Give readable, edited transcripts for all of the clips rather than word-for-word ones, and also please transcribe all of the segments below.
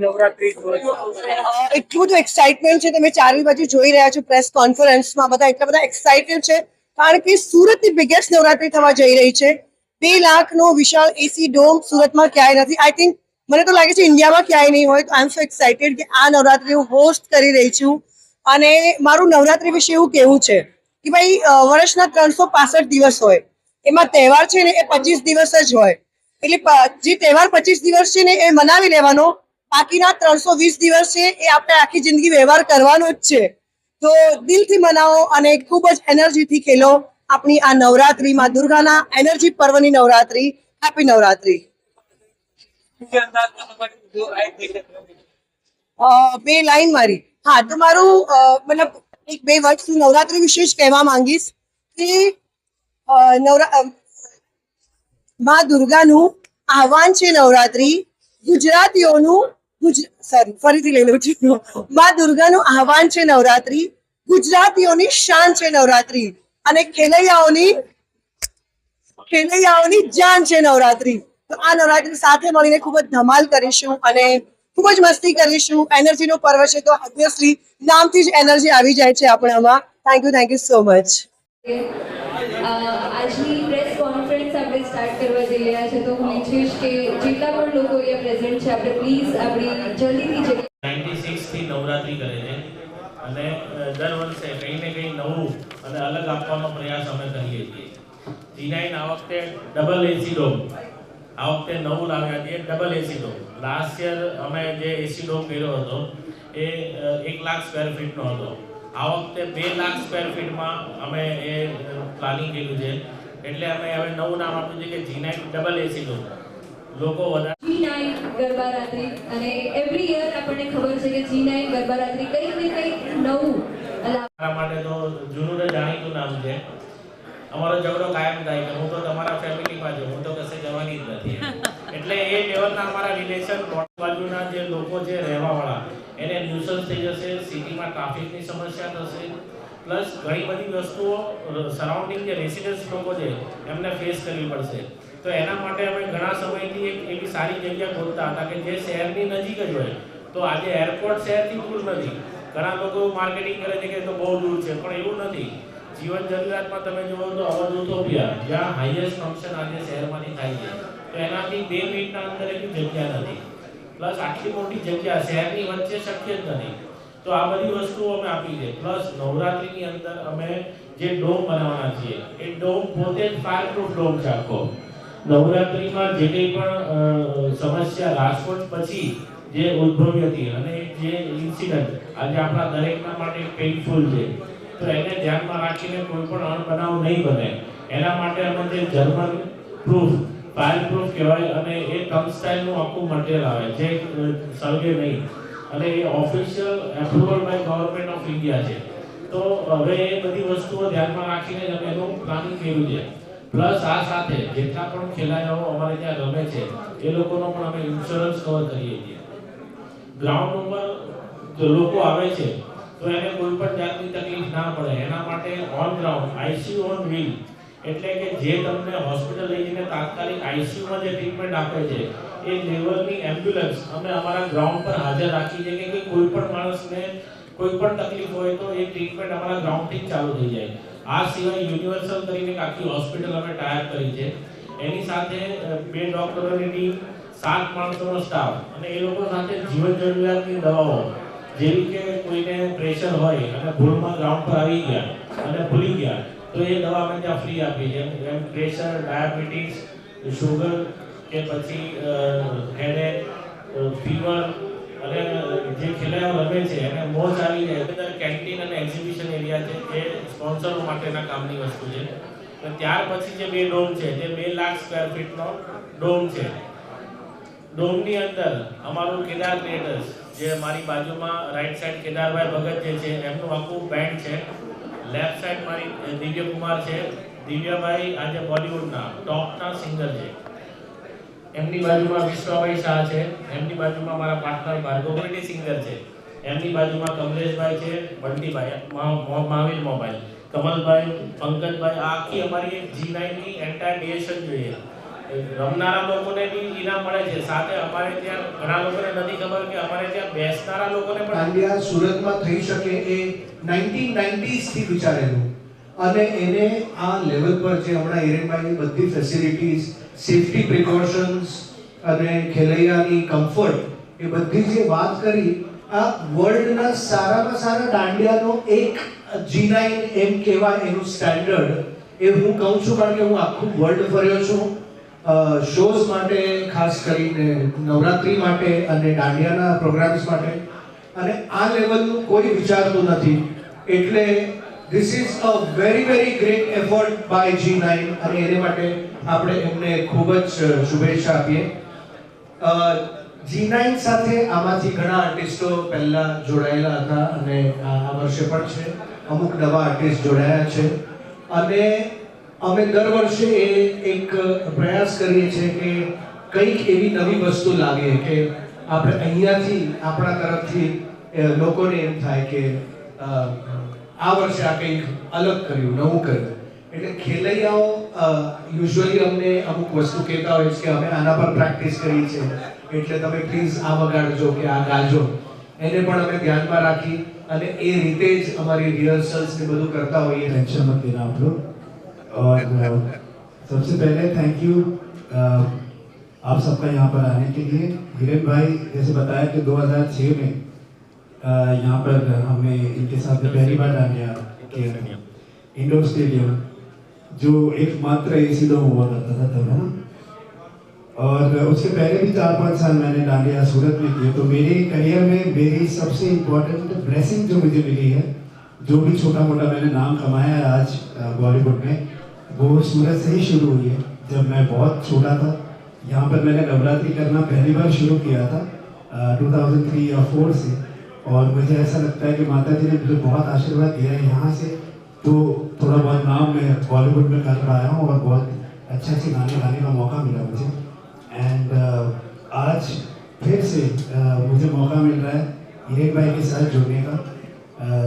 નવરાત્રી એટલું બધું એક્સાઇટમેન્ટ છે. તમે ચારે બાજુ જોઈ રહ્યા છો પ્રેસ કોન્ફરન્સમાં બધા એટલા બધા એક્સાઇટેડ છે કારણ કે સુરતની બિગેસ્ટ નવરાત્રી થવા જઈ રહી છે. 2 લાખનો વિશાળ એસી ડોમ સુરતમાં ક્યાંય નથી. આઈ થિંક મને તો લાગે છે ઇન્ડિયામાં ક્યાંય નહીં હોય. તો આઈ એમ સો એક્સાઇટેડ કે આ નવરાત્રી હું હોસ્ટ કરી રહી છું. અને મારું નવરાત્રી વિશે એવું કહેવું છે કે ભાઈ વર્ષના 365 દિવસ હોય, એમાં તહેવાર છે ને એ 25 દિવસ જ હોય. એટલે જે તહેવાર 25 દિવસ છે ને એ મનાવી લેવાનો, બાકીના 320 દિવસ છે એ આપણે આખી જિંદગી વ્યવહાર કરવાનો જ છે. તો દિલથી મનાવો અને ખૂબ જ એનર્જીથી ખેલો આપણી આ નવરાત્રી, માં દુર્ગાના એનર્જી પર્વની નવરાત્રી. હેપી નવરાત્રી. બે લાઈન મારી. હા, તો મારું મતલબ 1-2 વર્ષ નવરાત્રી વિશે જ કહેવા માંગીશ કે માં દુર્ગાનું આહવાન છે નવરાત્રી. ગુજરાતીઓનું ફરીથી લઈ લઉં છું. માં દુર્ગાનું આહવાન છે નવરાત્રી, ગુજરાતીઓની શાન છે નવરાત્રી, અને ખેલૈયાઓની જાન છે નવરાત્રી. તો આ નવરાત્રી સાથે મળીને ખૂબ જ ધમાલ કરીશું અને ખૂબ જ મસ્તી કરીશું. એનર્જીનો પર્વ છે તો ઓબ્વિયસલી નામથી જ એનર્જી આવી જાય છે આપણામાં. Thank you so much. આજની પ્રેસ કોન્ફરન્સ આપણે સ્ટાર્ટ કરવા જઈ રહ્યા છે, તો હું ઈચ્છીશ કે જેટલા પણ લોકો અહીંયા પ્રેઝન્ટ છે આપણે પ્લીઝ આપણી જલ્દીથી 96 થી નવરાત્રી કરે છે અને દર વર્ષે કંઈ ને કંઈ નવું અને અલગ આપવાનો પ્રયાસ અમે કરીએ છીએ. G9 આ વખતે ડબલ એસી ડોમ આ વખતે નવું લાવ્યા છીએ, double AC dome. Last year અમે જે એસી ડોમ કર્યો હતો એ 1 લાખ સ્ક્વેર ફીટનો હતો. આ વખતે 2 લાખ સ્ક્વેર ફીટમાં અમે એ પ્લાનિંગ કર્યું છે. એટલે અમે હવે નવું નામ આપ્યું છે કે G9 ડબલ એસી ડોમ. લોકો વધારે G9 ગરબા રાત્રિ, અને એવરી યર આપણને ખબર છે કે G9 ગરબા રાત્રિ કંઈક ને કંઈક નવું. અમારા માટે તો જૂનું ને જાણીતું નામ છે. અમારો ઝઘડો કાયમ થાય કે હું તો તમારા ફેમિલીમાં છું, હું તો કશે જવાની જ નથી. એટલે એ લેવલના અમારા રિલેશન બાજુના જે લોકો છે રહેવાવાળા એને ન્યુસન્સ થઈ જશે, સિટીમાં ટ્રાફિકની સમસ્યા થશે, પ્લસ ઘણી બધી વસ્તુઓ સરાઉન્ડિંગ જે રેસિડન્સ લોકો છે એમને ફેસ કરવી પડશે. તો એના માટે અમે ઘણા સમયથી એક એવી સારી જગ્યા ગોતતા હતા કે જે શહેરની નજીક જ હોય. તો આજે એરપોર્ટ શહેરથી દૂર નથી. ઘણા લોકો માર્કેટિંગ કરે છે કે તો બહુ દૂર છે, પણ એવું નથી. જીવન જરૂરિયાતમાં તમે જુઓ તો અવધૂતોપિયા, જ્યાં હાઈએસ્ટ ફંક્શન આજે શહેરમાંથી થાય છે, તો એનાથી 2 મિનિટના અંદર એટલી જગ્યા નથી. પ્લસ આટલી મોટી જગ્યા શહેરની વચ્ચે શક્ય જ નથી. તો આ બધી વસ્તુઓ અમે આપી છે. પ્લસ નવરાત્રીની અંદર અમે જે ડોમ બનાવવાના છીએ એ ડોમ પોતે જ ફાયરપ્રૂફ ડોમ છે આખો. નવરાત્રીમાં જે કંઈ પણ સમસ્યા રાજકોટ પછી જે ઉદ્ભવી હતી અને જે ઇન્સિડન્ટ આજે આપણા દરેકના માટે પેઇનફુલ છે, તો એને ધ્યાનમાં રાખીને કોઈ પણ અણબનાવ નહીં બને એના માટે અમે જે જર્મન પ્રૂફ ફાયર પ્રૂફ કહેવાય અને એ ટંગસ્ટાઇલનું આખું મટીરિયલ આવે જે સળગે નહીં, અને એ official approval by Government of India છે. તો હવે એ બધી વસ્તુઓ ધ્યાનમાં રાખીને અમે એનું પ્લાનિંગ કર્યું છે. પ્લસ આ સાથે જેટલા પણ ખેલાડીઓ અમારે ત્યાં રમે છે એ લોકોનો પણ અમે ઇન્સ્યોરન્સ કવર કરીએ છીએ. ગ્રાઉન્ડ ઉપર જો લોકો આવે છે તો એને કોઈ પણ જાતની તકલીફ ના પડે એના માટે on ground ICU on wheel, એટલે કે જે તમને હોસ્પિટલ લઈ જઈને તાત્કાલિક આઈસીયુમાં જે ટ્રીટમેન્ટ આપે છે એ લેવલની એમ્બ્યુલન્સ અમે અમારા ગ્રાઉન્ડ પર હાજર રાખી છે કે કોઈ પણ માણસને કોઈ પણ તકલીફ હોય તો એ ટ્રીટમેન્ટ અમારા ગ્રાઉન્ડથી જ ચાલુ થઈ જાય. આ સિવાય યુનિવર્સલ કરીને આખી હોસ્પિટલ અમે ટાયર કરી છે. એની સાથે 2 ડોક્ટરોની ટીમ, 7 માણસોનો સ્ટાફ, અને એ લોકો સાથે જીવન જરૂરિયાતની દવાઓ, જેવી કે કોઈને પ્રેશર હોય અને ભૂલમાં ગ્રાઉન્ડ પર આવી ગયા અને ભૂલી ગયા તો એ દવા અમે ત્યાં ફ્રી આપી છે. જેમ પ્રેશર, ડાયાબિટીસ, શુગર કે પછી હેડેક, ફીવર, અને જે ખેલાડીઓ રમે છે એને મોજ આવી જાય. અંદર કેન્ટીન અને એક્ઝિબિશન એરિયા છે જે સ્પોન્સરો માટેના કામની વસ્તુ છે. અને ત્યાર પછી જે 2 ડોમ છે જે 2 લાખ સ્ક્વેર ફીટનો ડોમ છે. ડોમની અંદર અમારું કેદાર ક્રિએટર્સ, જે મારી બાજુમાં રાઈટ સાઈડ કેદારભાઈ ભગત જે છે એમનું આખું બેન્ડ છે. લેફ્ટ સાઈડ મારી દિવ્ય કુમાર છે. દિવ્યાભાઈ આજે બોલિવૂડના ટોપના સિંગર છે. એમની બાજુમાં વિશ્વાભાઈ શાહ છે. એમની બાજુમાં મારા પાર્ટનર ભાર્ગવભાઈ સિંગર છે. એમની બાજુમાં કમલેશભાઈ છે, બંટીભાઈ, મહાવીર મોબાઈલ, કમલભાઈ, પંકજભાઈ. આખી અમારી એક G9 ની એન્ટાયર ક્રિએશન જોઈએ. રમનારા લોકોને બી ઇનામ મળે છે, સાથે અમારે ત્યાં ઘણા લોકોને નથી ખબર કે અમારે ત્યાં બેસનારા લોકોને પણ દાંડિયા સુરતમાં થઈ શકે એ 1990s થી વિચારેલું અને એને આ લેવલ પર જે હમણાં હિરેનભાઈની બધી ફેસિલિટીઝ, સેફટી પ્રિકોશન્સ અને ખેલૈયાની કમ્ફર્ટ એ બધી જે વાત કરી, આ વર્લ્ડના સારામાં સારા દાંડિયાનો એક G9 એમ કહેવાય એનું સ્ટેન્ડર્ડ એ હું કહું છું, કારણ કે હું આખું વર્લ્ડ ફર્યો છું શોઝ માટે, ખાસ કરીને નવરાત્રી માટે અને દાંડિયાના પ્રોગ્રામ્સ માટે, અને આ લેવલનું કોઈ વિચારતું નથી. એટલે this is a very very great effort by G9 અને એને માટે આપણે એમને ખૂબ જ શુભેચ્છા આપીએ. G9 સાથે આમાંથી ઘણા આર્ટિસ્ટો પહેલા જોડાયેલા હતા અને આ વર્ષે પણ છે, અમુક નવા આર્ટિસ્ટ જોડાયા છે અને અમે દર વર્ષે એક પ્રયાસ કરીએ છીએ કે કંઈક એવી નવી વસ્તુ લાવીએ કે આપણે અહીંયાથી આપણા તરફથી લોકોને એમ થાય કે આ વર્ષે આ કંઈક અલગ કર્યું, નવું કર્યું. એટલે ખેલૈયાઓ યુઝ્યુઅલી અમને અમુક વસ્તુ કહેતા હોય છે કે અમે આના પર પ્રેક્ટિસ કરી છે, એટલે તમે પ્લીઝ આ વગાડજો કે આ ગાજો. એને પણ અમે ધ્યાનમાં રાખી અને એ રીતે જ અમારી રિહર્સલ્સ ને બધું करता होइए. टेंशन मत लेना आप लोग. और सबसे पहले थैंक यू आप सबका यहाँ पर आने के लिए. हिरेन भाई जैसे बताया कि 2006 में यहाँ पर हमें इनके साथ पहली बार डांडिया किया इंडोर स्टेडियम, जो एकमात्र एसी डोम हुआ करता था तब, है ना. और उसके पहले भी 4-5 साल मैंने डांडिया सूरत में किए. तो मेरे करियर में मेरी सबसे इम्पोर्टेंट ब्लेसिंग जो मुझे मिली है, जो भी छोटा मोटा मैंने नाम कमाया है आज बॉलीवुड में, वो सूरत से ही शुरू हुई है. जब मैं बहुत छोटा था यहाँ पर मैंने नवरात्रि करना पहली बार शुरू किया था 2003 या 4 से. और मुझे ऐसा लगता है कि माता जी ने मुझे बहुत आशीर्वाद दिया है यहाँ से, तो थोड़ा बहुत नाम मैं बॉलीवुड में कर पाया हूँ और बहुत अच्छे अच्छे गाने गाने का मौका मिला मुझे. एंड आज फिर से मुझे मौका मिल रहा है हिरेन भाई के साथ जुड़ने का,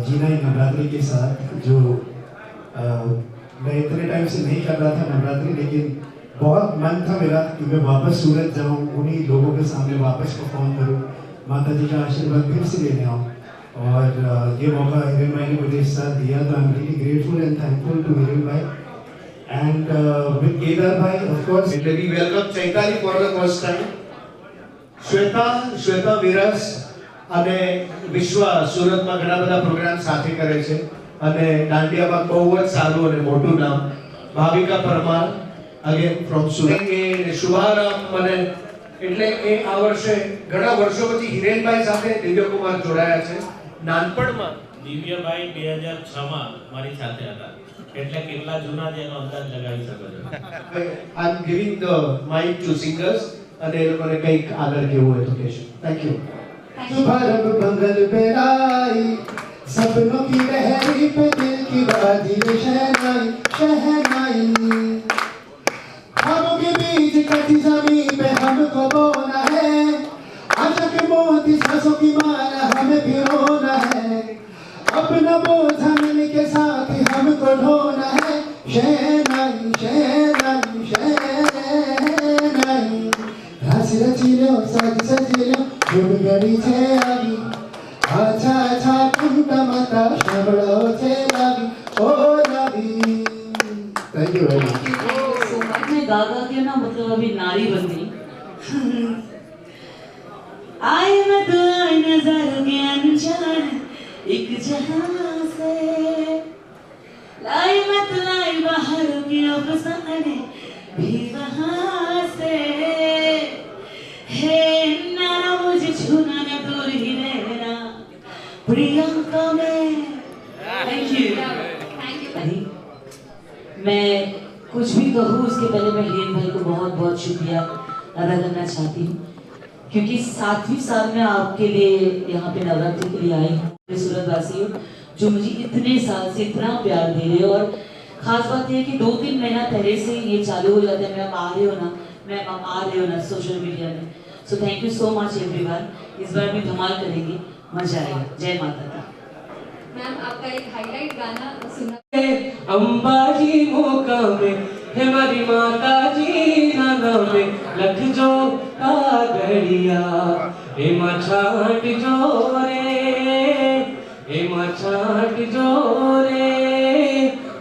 G9 नवरात्रि के साथ, जो मैं इतने टाइम से नहीं कर रहा था नवरात्रि, लेकिन बहुत मन था मेरा कि मैं वापस सूरत जाऊँ, उन्हीं लोगों के सामने वापस परफॉर्म करूँ, माता जी का आशीर्वाद फिर से लेने आऊँ. और ये मौका हिरेन भाई ने मुझे इस साथ दिया, तो I am really grateful and thankful to Hiren भाई. And with Kedar bhai, of course, એટલે we welcome Chaitali for the first time. Shweta વિરસ અને વિશ્વા સુરતમાં ઘણા બધા પ્રોગ્રામ સાથે કરે છે અને દાંડિયામાં બહુ જ સારું અને મોટું નામ. ભાવિકા પરમાર અગેન ફ્રોમ સુરત, એ શુભારંભ અને એટલે એ આ વર્ષે ઘણા વર્ષો પછી હિરેનભાઈ સાથે દિવ્યકુમાર જોડાયા છે. નાનપણમાં દિવ્યભાઈ 2006માં મારી સાથે હતા, એટલે કેટલા જૂના છે એનો અંદાજ લગાવી શકો છો. I am giving the mic to singers અને એ લોકોને કંઈક આગળ કેવું હોય તો કહેશો. Thank you. शुभारंभ मंगल बेलाई, सपनों की लहरी पे दिल की बाजी रे शहनाई शहनाई. ख्वाबों के बीच कटी जमीन पे हमको बोना है, आशा के मोती सांसों की माला हमें भिगोना है. अपना बोझा मिल के साथ ही हमको ढोना है. शहनाई शहनाई शहनाई. रास रची लो सज सजी लो जुड़ गई छे आगी, अच्छा अच्छा कुंटा माता शामड़ो छे लागी ओ लागी. Thank you very much. मैं गा गा के ना मतलब अभी नारी बन गई. आए मैं तो आए नजर के अनजान एक जहां से, लाई मत लाई बाहर की अफसाने भी वहां से. हे नाना मुझे छूना न दूर ही रहना प्रियंका में. Thank you. मैं कुछ भी कहूँ उसके पहले मैं हिरेन भाई को बहुत बहुत शुक्रिया अदा करना चाहती हूँ, क्योंकि 7वीं साल में आपके लिए यहाँ पे नवरात्रि के लिए आई हूँ. सूरत वासी हूँ जो मुझे इतने साल से इतना प्यार दे रहे हो. और खास बात यह है कि 2-3 महीना पहले से ये चालू हो जाता है, मैम आ रहे हो ना, मैम आप आ रहे हो ना सोशल मीडिया में. So thank you so much everyone. इस बार भी धमाल करेंगे, मजा आएगा. जय माता दी. मैम आपका एक हाईलाइट गाना सुना. अंबाजी मौका में हे मारी माता जी ना नवे लखजो कागड़िया हे मां छाट जो रे हे मां छाट जो रे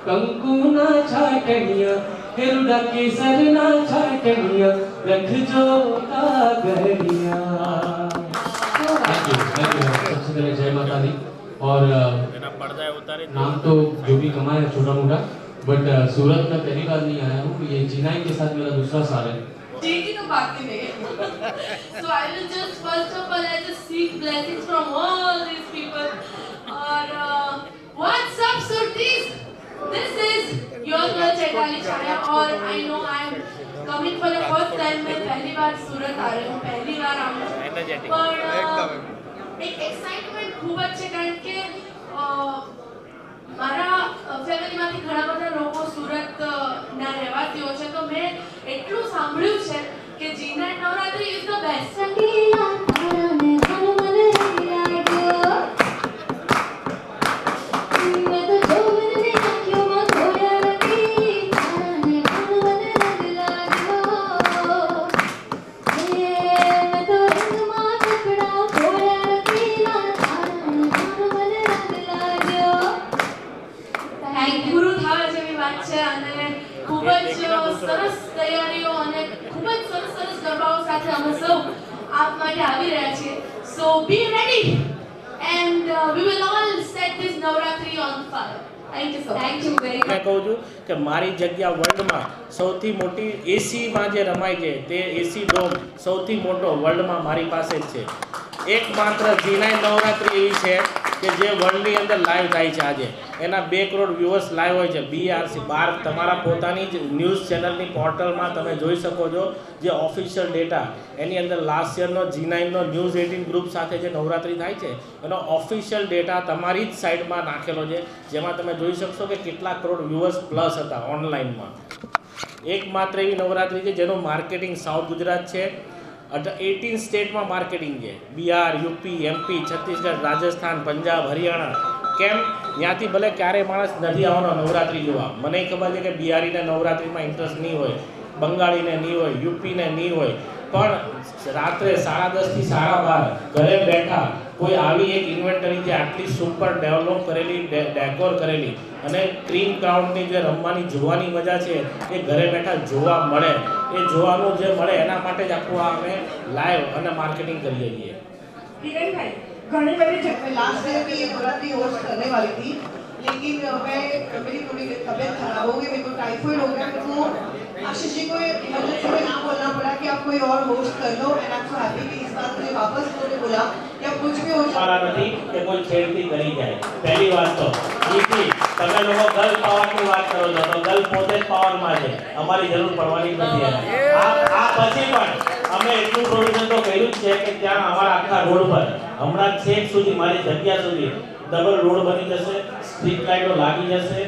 कंकु ना छाटनिया हे रुड़ा केसर ना छाटनिया लखजो कागड़िया। थैंक यू सबसे पहले जय माता दी। और એના પડદા ઉતારી नाम तो जो भी कमाया है छोटा मोटा, बट सूरत में पहली बार नहीं आया हूँ। ये G9 के साथ मेरा दूसरा साल है। जी तो बात ही नहीं so I will just first of all I just seek blessings from all these people और what's up Surtis, this is your girl Chaitali छाया और I know I am coming for the first time। मैं पहली बार सूरत आ रही हूँ, पहली बार आऊँ पर एक एक्साइटमेंट ખૂબ જ છે કારણ કે મારા ફેમિલીમાંથી ઘણા બધા લોકો સુરત ના રહેવાસીઓ છે તો મેં એટલું સાંભળ્યું છે કે G9 Navratri is the best. ગુરુ થાવા જેવી વાત છે અને ખૂબ જ સરસ તૈયારીઓ અને ખૂબ જ સરસ સરસ ગરબાઓ સાથે અમે સૌ આપ માટે આવી રહ્યા છીએ। So be ready and we will all set this Navratri on fire. Thank you very મેં કહું છું કે મારી જગ્યા વર્લ્ડમાં સૌથી મોટી એસીમાં જે રમાય છે તે એસી ડોમ સૌથી મોટો વર્લ્ડમાં મારી પાસે જ છે। એકમાત્ર G9 નવરાત્રી એવી છે કે જે વર્લ્ડની અંદર લાઈવ થાય છે। આજે એના 2 કરોડ વ્યુઅર્સ લાઈવ હોય છે। BRC બાર તમારા પોતાની જ ન્યૂઝ ચેનલની પોર્ટલમાં તમે જોઈ શકો છો જે ઓફિશિયલ ડેટા એની અંદર લાસ્ટ યરનો G9નો ન્યૂઝ 18 ગ્રુપ સાથે જે નવરાત્રી થાય છે એનો ઓફિશિયલ ડેટા તમારી જ સાઇટમાં નાખેલો છે જેમાં તમે જોઈ શકશો કે કેટલા કરોડ વ્યુઅર્સ પ્લસ હતા ઓનલાઈનમાં। એકમાત્ર એવી નવરાત્રી છે જેનું માર્કેટિંગ સાઉથ ગુજરાત છે। 18 સ્ટેટમાં માર્કેટિંગ છે। Bihar, UP, MP, Chhattisgarh, Rajasthan, Punjab, Haryana. કેમ ત્યાંથી ભલે ક્યારેય માણસ નથી આવવાનો નવરાત્રી જોવા, મને ખબર છે કે બિહારીને નવરાત્રીમાં ઇન્ટરેસ્ટ નહીં હોય, બંગાળીને નહીં હોય, યુપીને નહીં હોય, પણ રાત્રે 10:30 થી 12:30 ઘરે બેઠા કોઈ આવી એક ઇન્વેન્ટરી જે આટલી સુપર ડેવલપ કરેલી ડેકોર કરેલી અને ક્રીમ ક્રાઉડની જે રમવાની જોવાની મજા છે એ ઘરે બેઠા જોવા મળે। એ જોવાનું જે મળે એના માટે જ આખું આ અમે લાઈવ અને માર્કેટિંગ કરીએ છીએ। किरण भाई घने बड़े जब मैं लास्ट ईयर भी ये नवरात्रि होस्ट करने वाली थी लेकिन मैं मेरी थोड़ी तबीयत खराब हो गई, मेरे को टाइफाइड हो गया, मेरे को आशीष जी को इमरजेंसी में नाम बोलना पड़ा कि आप कोई और होस्ट कर लो and I am so happy कि इस बार मुझे वापस उन्होंने बोला कि आप कुछ भी हो મારા નથી કે કોઈ છેડતી કરી જાય। પહેલી વાત તો બીજી તમે લોકો ગર્લ પાવરની વાત કરો છો તો ગર્લ પોતે જ પાવરમાં છે, અમારી જરૂર પડવાની જ નથી એને। આ પછી પણ અમે એટલું પ્રોવિઝન તો કર્યું જ છે કે ત્યાં અમારા આખા રોડ પર હમણાં છેક સુધી મારી જગ્યા સુધી ડબલ રોડ બની જશે, સ્ટ્રીટ લાઇટો લાગી જશે,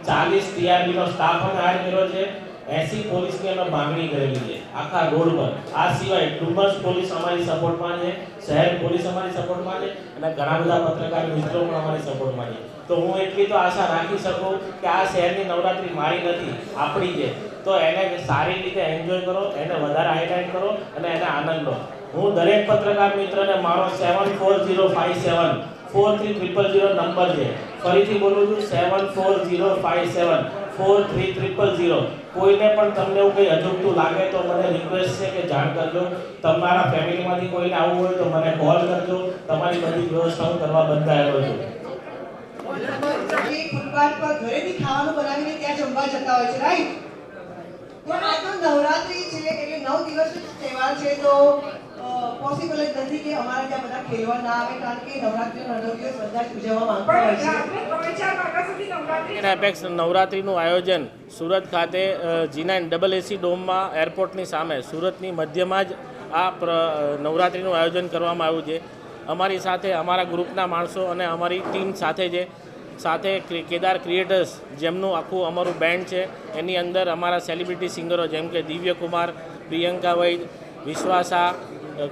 40 TRB નો સ્ટાફ અમે હાયર કર્યો છે, 80 પોલીસની અમે માંગણી કરેલી છે આખા રોડ પર। આ સિવાય ડુમસ પોલીસ અમારી સપોર્ટમાં છે, શહેર પોલીસ અમારી સપોર્ટમાં છે અને ઘણા બધા પત્રકાર મિત્રો પણ અમારી સપોર્ટમાં છે। તો હું એટલી તો આશા રાખી શકું કે આ શહેરની નવરાત્રી મારી નથી, આપણી છે, તો એને સારી રીતે એન્જોય કરો, એને વધારે હાઇલાઇટ કરો અને એને આનંદ લો। હું દરેક પત્રકાર મિત્રને મારો 740574300 નંબર છે, ફરીથી બોલું છું 740574300। કોઈને પણ તમને એવું કંઈ અજુગતું લાગે તો મને રિક્વેસ્ટ છે કે જાણ કરજો। તમારા ફેમિલીમાંથી કોઈને આવવું હોય તો મને કોલ કરજો, તમારી બધી વ્યવસ્થા હું કરવા બંધાયેલો છું। ये फुटपाथ पर घरे भी खाવાનું બનાવીને ત્યાં જમવા જતા હોય છે રાઈટ। તો આ તો નવરાત્રી છે એટલે 9 દિવસનો તહેવાર છે તો પોસિબલ જ નથી કે અમારા ત્યાં બધા ખેલવા ના આવે કારણ કે નવરાત્રીનો 9 દિવસ બધા જ ઉજવવા માંગતા હોય છે। એપેક્સ નવરાત્રીનું આયોજન સુરત ખાતે G9 AC ડોમમાં એરપોર્ટની સામે સુરતની મધ્યમાં જ આ નવરાત્રીનું આયોજન કરવામાં આવ્યું છે। અમારી સાથે અમારા ગ્રુપના માણસો અને અમારી ટીમ સાથે છે, સાથે કેદાર ક્રિએટર્સ જેમનું આખું અમારું બેન્ડ છે, એની અંદર અમારા સેલિબ્રિટી સિંગરો જેમ કે દિવ્ય કુમાર, પ્રિયંકા વૈદ, વિશ્વાસા,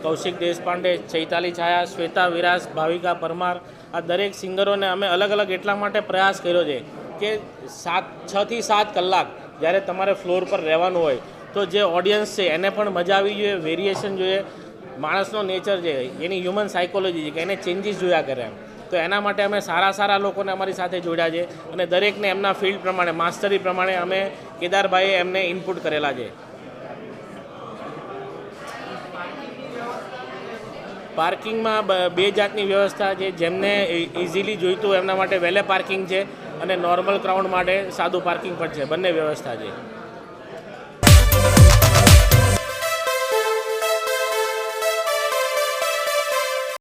કૌશિક દેશપાંડે, ચૈતાલી છાયા, શ્વેતા વિરાસ, ભાવિકા પરમાર, આ દરેક સિંગરોને અમે અલગ અલગ એટલા માટે પ્રયાસ કર્યો છે કે 6 થી 7 કલાક જ્યારે તમારે ફ્લોર પર રહેવાનું હોય તો જે ઓડિયન્સ છે એને પણ મજા આવી જોઈએ, વેરિએશન જોઈએ. માણસનો નેચર છે, એની હ્યુમન સાયકોલોજી છે કે એને ચેન્જીસ જોયા કરે એમ. તો એના માટે અમે સારા લોકોને અમારી સાથે જોડ્યા છે અને દરેકને એમના ફિલ્ડ પ્રમાણે, માસ્ટરી પ્રમાણે અમે કેદારભાઈએ એમને ઇનપુટ કરેલા છે. પાર્કિંગમાં બે જાતની વ્યવસ્થા છે. જેમને ઇઝીલી જોઈતું હોય એમના માટે વેલે પાર્કિંગ છે અને નોર્મલ ક્રાઉડ માટે સાદું પાર્કિંગ પણ છે. બંને વ્યવસ્થા છે.